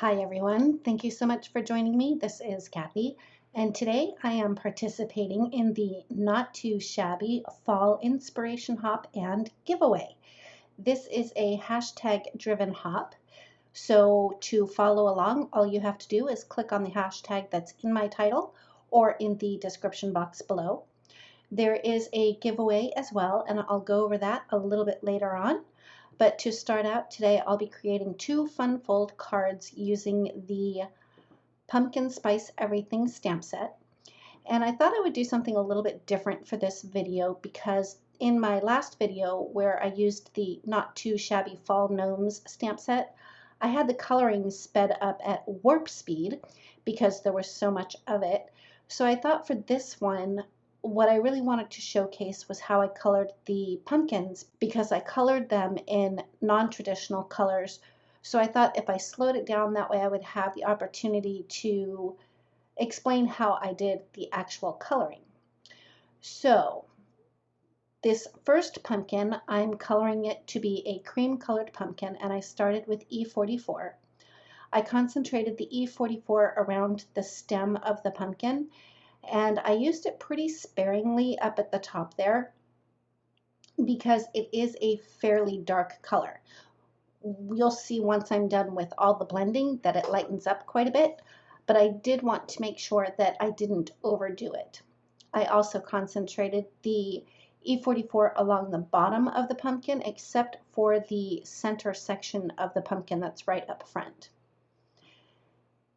Hi everyone, thank you so much for joining me. This is Kathy, and today I am participating in the Not Too Shabby Fall Inspiration Hop and Giveaway. This is a hashtag driven hop, so to follow along, all you have to do is click on the hashtag that's in my title or in the description box below. There is a giveaway as well, and I'll go over that a little bit later on. But to start out today, I'll be creating two fun fold cards using the Pumpkin Spice Everything stamp set. And I thought I would do something a little bit different for this video because in my last video where I used the Not Too Shabby Fall Gnomes stamp set, I had the coloring sped up at warp speed because there was so much of it. So I thought for this one, what I really wanted to showcase was how I colored the pumpkins because I colored them in non-traditional colors. So I thought if I slowed it down that way I would have the opportunity to explain how I did the actual coloring. So this first pumpkin, I'm coloring it to be a cream colored pumpkin, and I started with E44. I concentrated the E44 around the stem of the pumpkin, and I used it pretty sparingly up at the top there because it is a fairly dark color. You'll see once I'm done with all the blending that it lightens up quite a bit, but I did want to make sure that I didn't overdo it. I also concentrated the E44 along the bottom of the pumpkin except for the center section of the pumpkin that's right up front.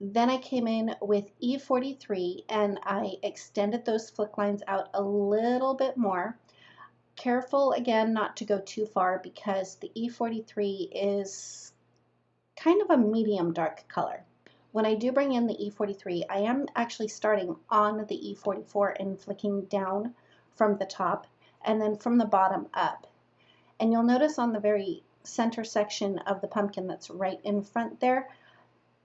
Then I came in with E43 and I extended those flick lines out a little bit more. Careful again not to go too far because the E43 is kind of a medium dark color. When I do bring in the E43, I am actually starting on the E44 and flicking down from the top and then from the bottom up. And you'll notice on the very center section of the pumpkin that's right in front there,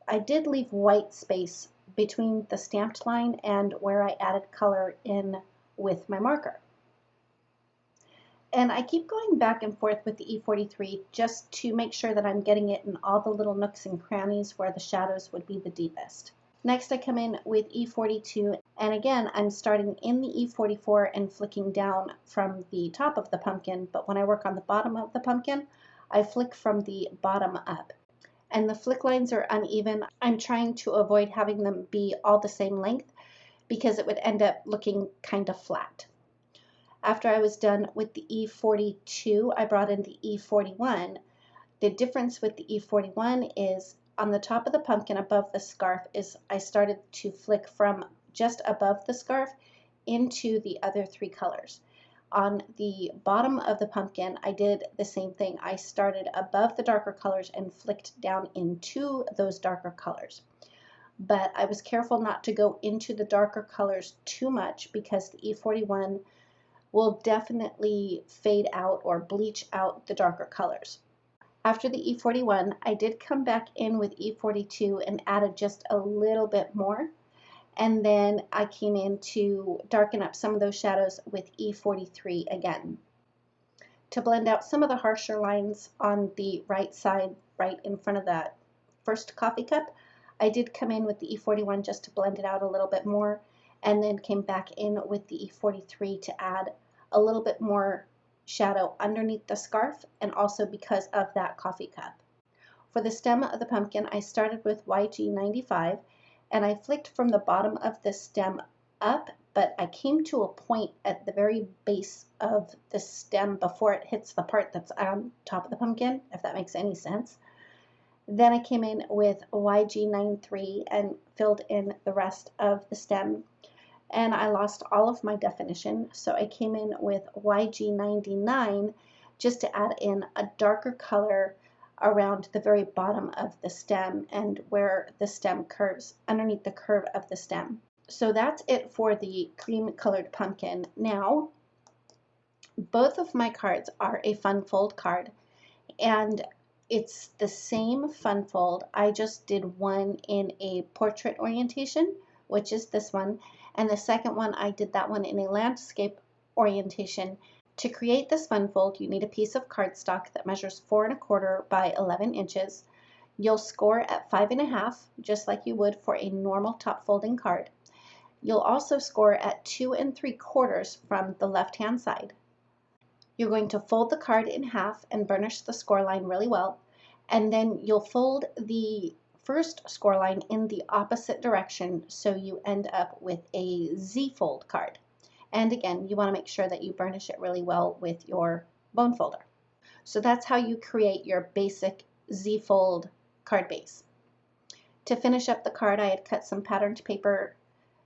I did leave white space between the stamped line and where I added color in with my marker. And I keep going back and forth with the E43 just to make sure that I'm getting it in all the little nooks and crannies where the shadows would be the deepest. Next I come in with E42, and again I'm starting in the E44 and flicking down from the top of the pumpkin, but when I work on the bottom of the pumpkin, I flick from the bottom up. And the flick lines are uneven. I'm trying to avoid having them be all the same length because it would end up looking kind of flat. After I was done with the E42, I brought in the E41. The difference with the E41 is on the top of the pumpkin above the scarf is I started to flick from just above the scarf into the other three colors. On the bottom of the pumpkin, I did the same thing. I started above the darker colors and flicked down into those darker colors. But I was careful not to go into the darker colors too much because the E41 will definitely fade out or bleach out the darker colors. After the E41, I did come back in with E42 and added just a little bit more. And then I came in to darken up some of those shadows with E43 again. To blend out some of the harsher lines on the right side, right in front of that first coffee cup, I did come in with the E41 just to blend it out a little bit more, and then came back in with the E43 to add a little bit more shadow underneath the scarf and also because of that coffee cup. For the stem of the pumpkin, I started with YG95 and I flicked from the bottom of the stem up, but I came to a point at the very base of the stem before it hits the part that's on top of the pumpkin, if that makes any sense. Then I came in with YG93 and filled in the rest of the stem, and I lost all of my definition, so I came in with YG99 just to add in a darker color around the very bottom of the stem and where the stem curves, underneath the curve of the stem. So that's it for the cream colored pumpkin. Now, both of my cards are a fun fold card, and it's the same fun fold. I just did one in a portrait orientation, which is this one, and the second one I did that one in a landscape orientation. To create this fun fold, you need a piece of cardstock that measures 4 1/4 by 11 inches. You'll score at 5.5, just like you would for a normal top folding card. You'll also score at 2 3/4 from the left-hand side. You're going to fold the card in half and burnish the score line really well, and then you'll fold the first score line in the opposite direction so you end up with a Z-fold card. And again, you want to make sure that you burnish it really well with your bone folder. So that's how you create your basic Z-fold card base. To finish up the card, I had cut some patterned paper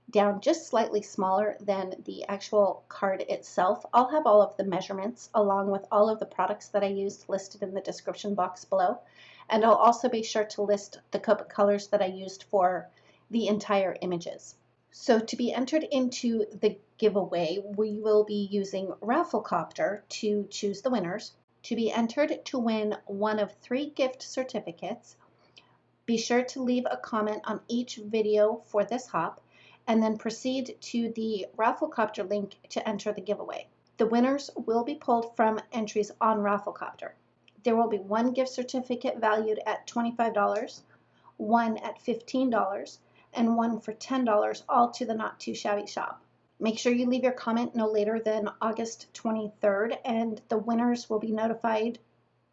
down just slightly smaller than the actual card itself. I'll have all of the measurements along with all of the products that I used listed in the description box below. And I'll also be sure to list the Copic colors that I used for the entire images. So to be entered into the giveaway, we will be using Raffle Copter to choose the winners. To be entered to win one of 3 gift certificates, be sure to leave a comment on each video for this hop, and then proceed to the Rafflecopter link to enter the giveaway. The winners will be pulled from entries on Rafflecopter. There will be 1 gift certificate valued at $25, 1 at $15, and 1 for $10, all to the Not Too Shabby shop. Make sure you leave your comment no later than August 23rd, and the winners will be notified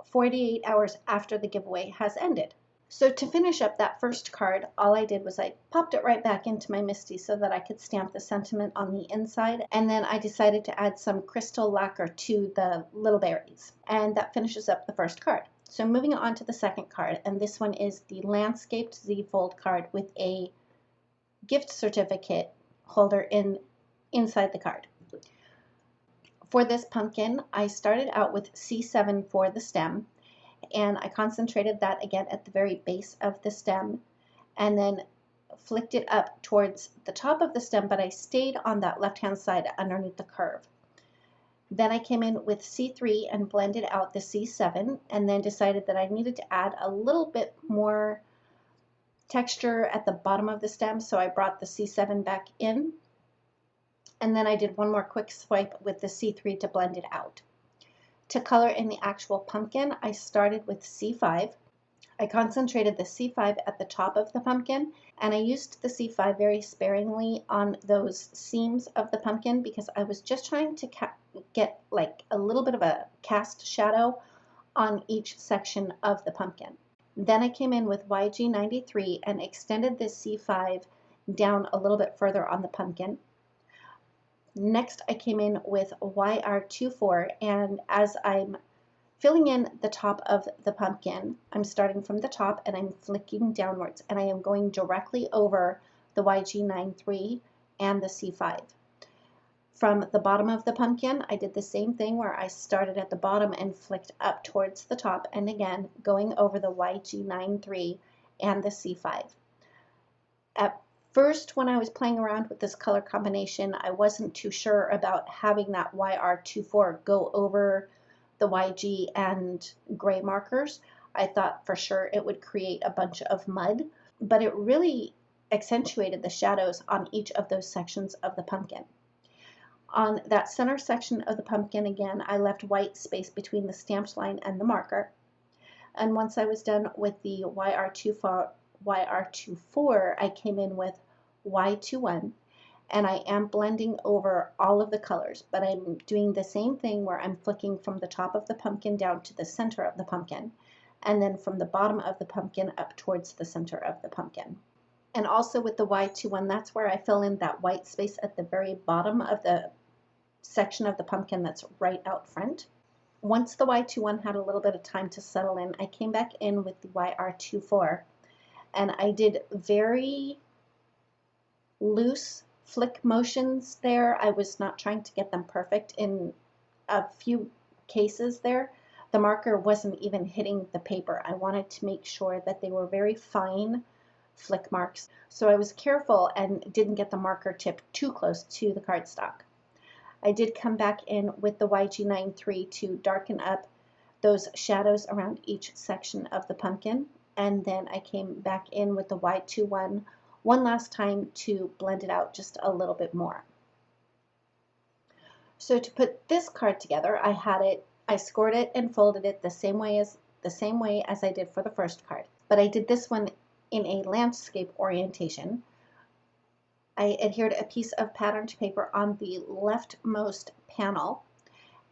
48 hours after the giveaway has ended. So to finish up that first card, all I did was I popped it right back into my MISTI so that I could stamp the sentiment on the inside, and then I decided to add some crystal lacquer to the little berries, and that finishes up the first card. So moving on to the second card, and this one is the Landscaped Z-Fold card with a gift certificate holder inside the card. For this pumpkin, I started out with C7 for the stem, and I concentrated that again at the very base of the stem and then flicked it up towards the top of the stem, but I stayed on that left-hand side underneath the curve. Then I came in with C3 and blended out the C7, and then decided that I needed to add a little bit more texture at the bottom of the stem, so I brought the C7 back in, and then I did one more quick swipe with the C3 to blend it out. To color in the actual pumpkin, I started with C5. I concentrated the C5 at the top of the pumpkin, and I used the C5 very sparingly on those seams of the pumpkin because I was just trying to get like a little bit of a cast shadow on each section of the pumpkin. Then I came in with YG93 and extended the C5 down a little bit further on the pumpkin. Next, I came in with YR24, and as I'm filling in the top of the pumpkin, I'm starting from the top and I'm flicking downwards, and I am going directly over the YG93 and the C5. From the bottom of the pumpkin, I did the same thing where I started at the bottom and flicked up towards the top, and again going over the YG93 and the C5. At first, when I was playing around with this color combination, I wasn't too sure about having that YR24 go over the YG and gray markers. I thought for sure it would create a bunch of mud, but it really accentuated the shadows on each of those sections of the pumpkin. On that center section of the pumpkin, again, I left white space between the stamped line and the marker. And once I was done with the YR24, I came in with Y21, and I am blending over all of the colors, but I'm doing the same thing where I'm flicking from the top of the pumpkin down to the center of the pumpkin, and then from the bottom of the pumpkin up towards the center of the pumpkin. And also with the Y21, that's where I fill in that white space at the very bottom of the section of the pumpkin that's right out front. Once the Y21 had a little bit of time to settle in, I came back in with the YR24, and I did very loose flick motions there. I was not trying to get them perfect. In a few cases there, the marker wasn't even hitting the paper. I wanted to make sure that they were very fine flick marks, so I was careful and didn't get the marker tip too close to the cardstock. I did come back in with the YG93 to darken up those shadows around each section of the pumpkin, and then I came back in with the Y21 one last time to blend it out just a little bit more. So to put this card together, I scored it and folded it the same way as I did for the first card. but I did this one in a landscape orientation. I adhered a piece of patterned paper on the leftmost panel,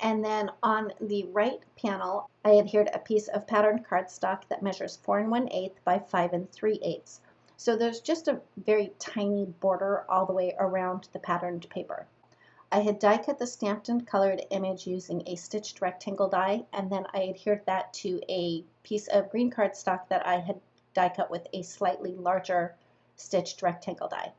and then on the right panel I adhered a piece of patterned cardstock that measures 4 1/8 by 5 3/8. So there's just a very tiny border all the way around the patterned paper. I had die cut the stamped and colored image using a stitched rectangle die, and then I adhered that to a piece of green cardstock that I had die cut with a slightly larger stitched rectangle die.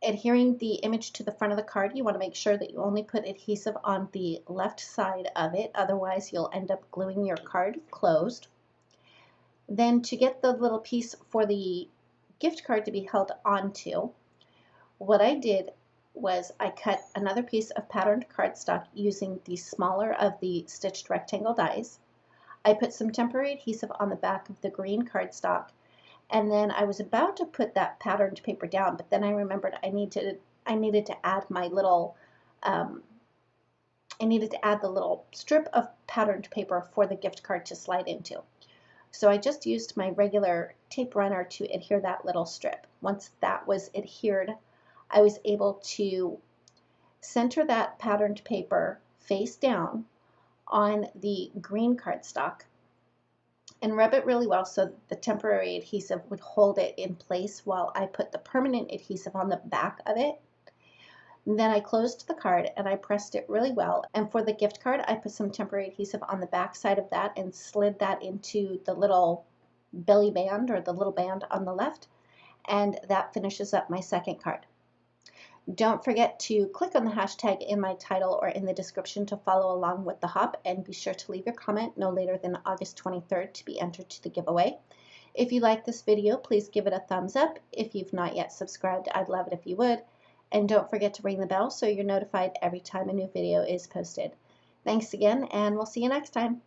Adhering the image to the front of the card, you want to make sure that you only put adhesive on the left side of it, otherwise you'll end up gluing your card closed. Then to get the little piece for the gift card to be held onto, what I did was I cut another piece of patterned cardstock using the smaller of the stitched rectangle dies. I put some temporary adhesive on the back of the green cardstock, and then I was about to put that patterned paper down, but then I remembered I needed to add my little I needed to add the little strip of patterned paper for the gift card to slide into. So I just used my regular tape runner to adhere that little strip. Once that was adhered, I was able to center that patterned paper face down on the green cardstock and rub it really well so that the temporary adhesive would hold it in place while I put the permanent adhesive on the back of it. And then I closed the card and I pressed it really well, and for the gift card I put some temporary adhesive on the back side of that and slid that into the little belly band, or the little band on the left, and that finishes up my second card. Don't forget to click on the hashtag in my title or in the description to follow along with the hop, and be sure to leave your comment no later than August 23rd to be entered to the giveaway. If you like this video, please give it a thumbs up. If you've not yet subscribed, I'd love it if you would. And don't forget to ring the bell so you're notified every time a new video is posted. Thanks again, and we'll see you next time.